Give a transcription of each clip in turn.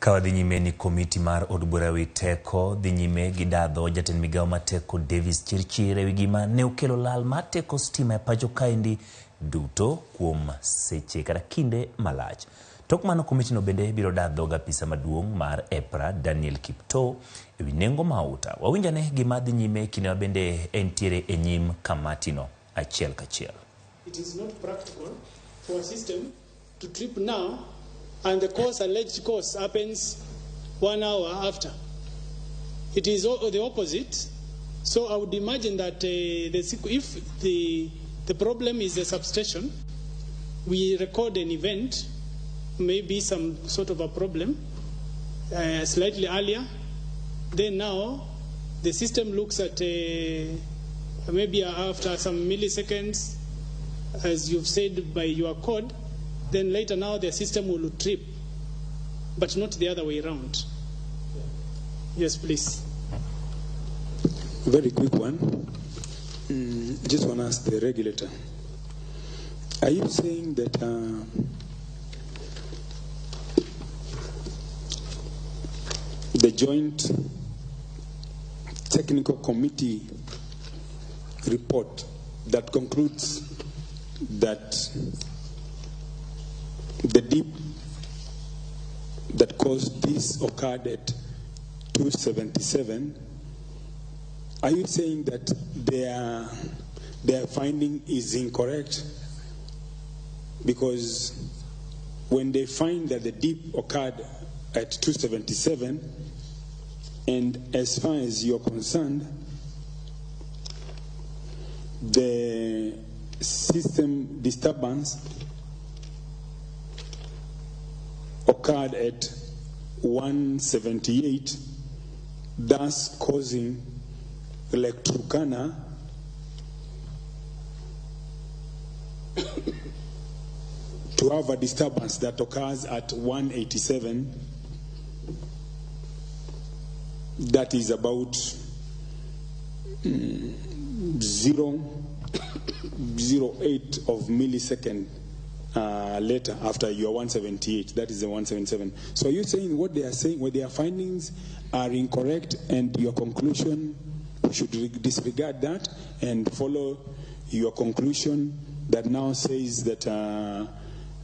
Kawadhi nyime ni komiti mar od bura wi teko dhi nyime gi dadho jatend migao mar teko Davis Chirchir ewi gima ne okelo lal mar teko sitima e pacho kaendi duto kuom seche kata kinde malach. Tok mano komiti no bende biro dadho gapisa maduong' mar EPRA Daniel Kipto ewi nengo mauta. Wawinjane gima dhi nyime kinde bende entiere e nyim kamati no achiel kachiel. It is not practical for a system to trip now and the alleged cause happens 1 hour after. It is the opposite. So I would imagine that if the problem is a substation, we record an event, maybe some sort of a problem, slightly earlier. Then now the system looks at maybe after some milliseconds, as you've said by your code, then later now the system will trip, but not the other way around. Yes, please. Very quick one. Just want to ask the regulator. Are you saying that the joint technical committee report that concludes that the dip that caused this occurred at 277, are you saying that their finding is incorrect? Because when they find that the dip occurred at 277, and as far as you're concerned, the system disturbance occurred at 178, thus causing Lake Turkana to have a disturbance that occurs at 187, that is about 0.08 of millisecond later after your 178, that is the 177. So you're saying what they are saying, what their findings are incorrect, and your conclusion should disregard that and follow your conclusion that now says that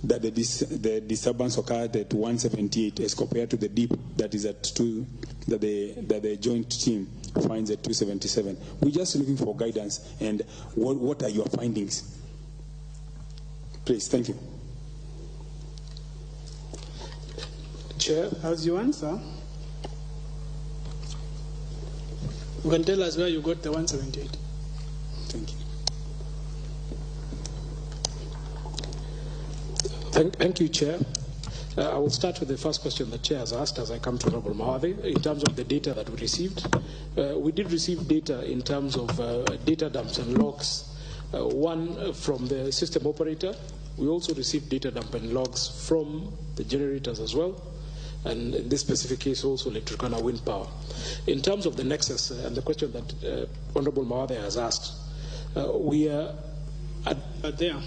that the disturbance occurred at 178 as compared to the dip that is at 2, that the joint team finds at 277. We're just looking for guidance and what are your findings? Please, thank you. Chair, how's your answer? You can tell us where you got the 178. Thank you. Thank you, Chair. I will start with the first question the Chair has asked as I come to Honorable Mahadi. In terms of the data that we received, we did receive data in terms of data dumps and logs. One from the system operator. We also received data dump and logs from the generators as well. And in this specific case, also Turkana wind power. In terms of the nexus and the question that Honorable Mahadi has asked, we are at there,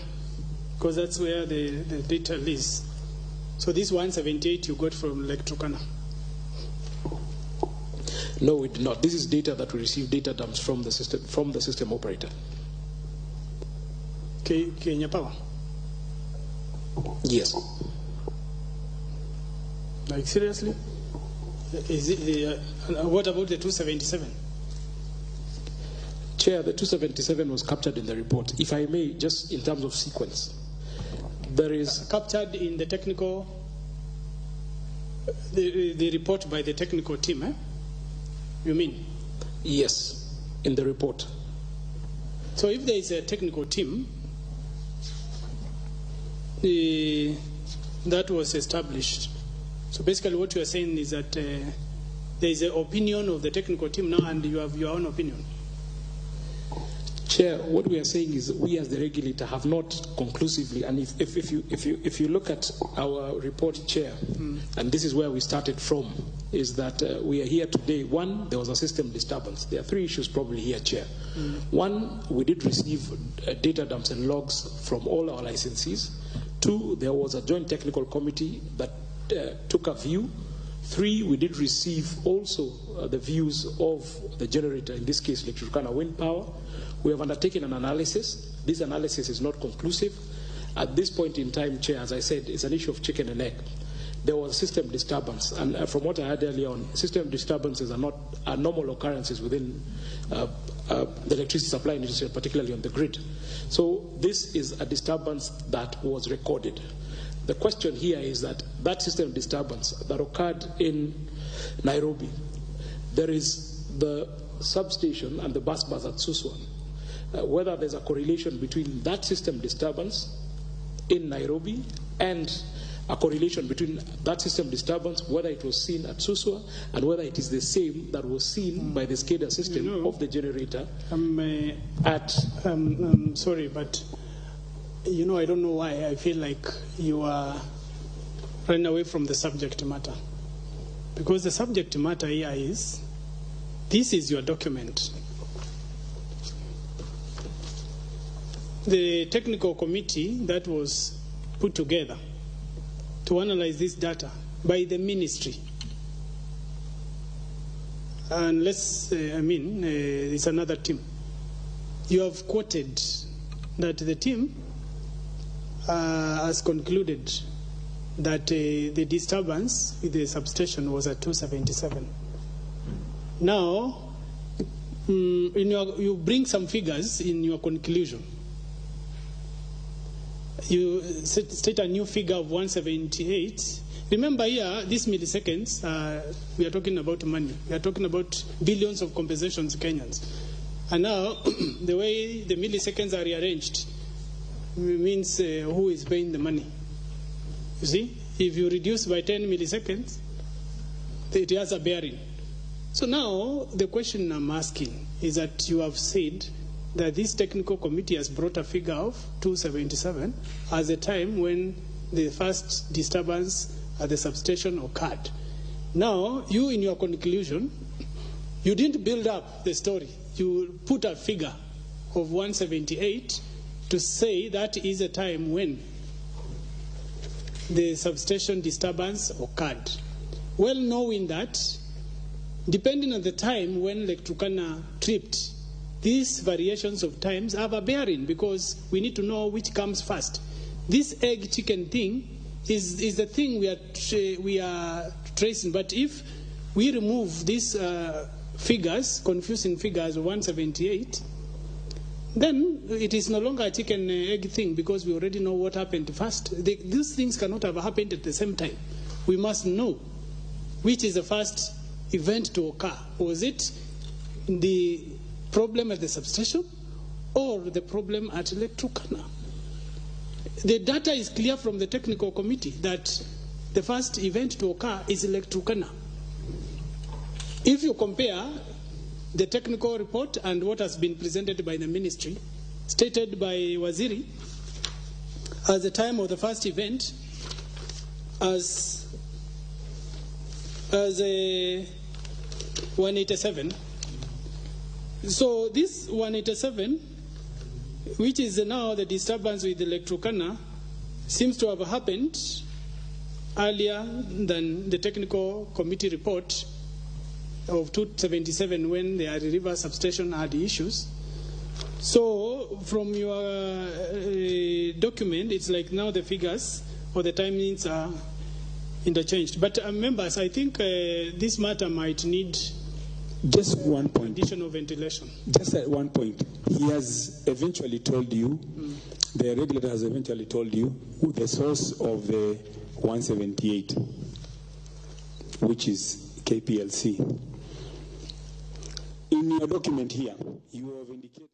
because that's where the data is. So this 178 you got from Lake Turkana? No, we did not. This is data that we received, data dumps from the system operator. Kenya Power? Yes. Like seriously? Is it what about the 277? Chair, the 277 was captured in the report. If I may, just in terms of sequence, there is captured in the technical, the report by the technical team, eh? You mean? Yes, in the report. So if there is a technical team that was established, so basically what you are saying is that there is an opinion of the technical team now and you have your own opinion. Chair, what we are saying is we as the regulator have not conclusively, and if you look at our report, Chair, and this is where we started from, is that we are here today. One, there was a system disturbance. There are 3 issues probably here, Chair. One, we did receive data dumps and logs from all our licensees. 2, there was a joint technical committee that took a view 3, we did receive also the views of the generator, in this case, Lake Turkana Wind Power. We have undertaken an analysis. This analysis is not conclusive. At this point in time, Chair, as I said, it's an issue of chicken and egg. There was system disturbance, and from what I heard earlier on, system disturbances are normal occurrences within the electricity supply industry, particularly on the grid. So this is a disturbance that was recorded. The question here is that system disturbance that occurred in Nairobi, there is the substation and the bus bars at Suswan. Whether there's a correlation between that system disturbance in Nairobi and a correlation between that system disturbance, whether it was seen at Suswa, and whether it is the same that was seen by the SCADA system of the generator I'm sorry, but I don't know why I feel like you are running away from the subject matter. Because the subject matter here is, this is your document. The technical committee that was put together to analyze this data by the ministry. And it's another team. You have quoted that the team has concluded that the disturbance with the substation was at 277. Now, you bring some figures in your conclusion. You state a new figure of 178. Remember here, these milliseconds, we are talking about money. We are talking about billions of compensations to Kenyans. And now, the way the milliseconds are rearranged means who is paying the money. You see, if you reduce by 10 milliseconds, it has a bearing. So now, the question I'm asking is that you have said that this technical committee has brought a figure of 277 as the time when the first disturbance at the substation occurred. Now, you in your conclusion, you didn't build up the story. You put a figure of 178 to say that is a time when the substation disturbance occurred. Well knowing that, depending on the time when Lake Turkana tripped, these variations of times have a bearing because we need to know which comes first. This egg chicken thing is the thing we are tracing. But if we remove these figures, confusing figures of 178, then it is no longer a chicken egg thing because we already know what happened first. These things cannot have happened at the same time. We must know which is the first event to occur. Was it the problem at the substation or the problem at Lake Turkana? The data is clear from the technical committee that the first event to occur is Lake Turkana. If you compare the technical report and what has been presented by the ministry, stated by Waziri, as the time of the first event, as 187. So this 187, which is now the disturbance with the Lake Turkana, seems to have happened earlier than the technical committee report of 277 when the river substation had issues. So from your document, it's like now the figures or the timings are interchanged. But members, I think this matter might need just one point. Additional ventilation. Just at one point. He has eventually told you, the regulator has eventually told you who the source of the 178, which is KPLC. In your document here, you have indicated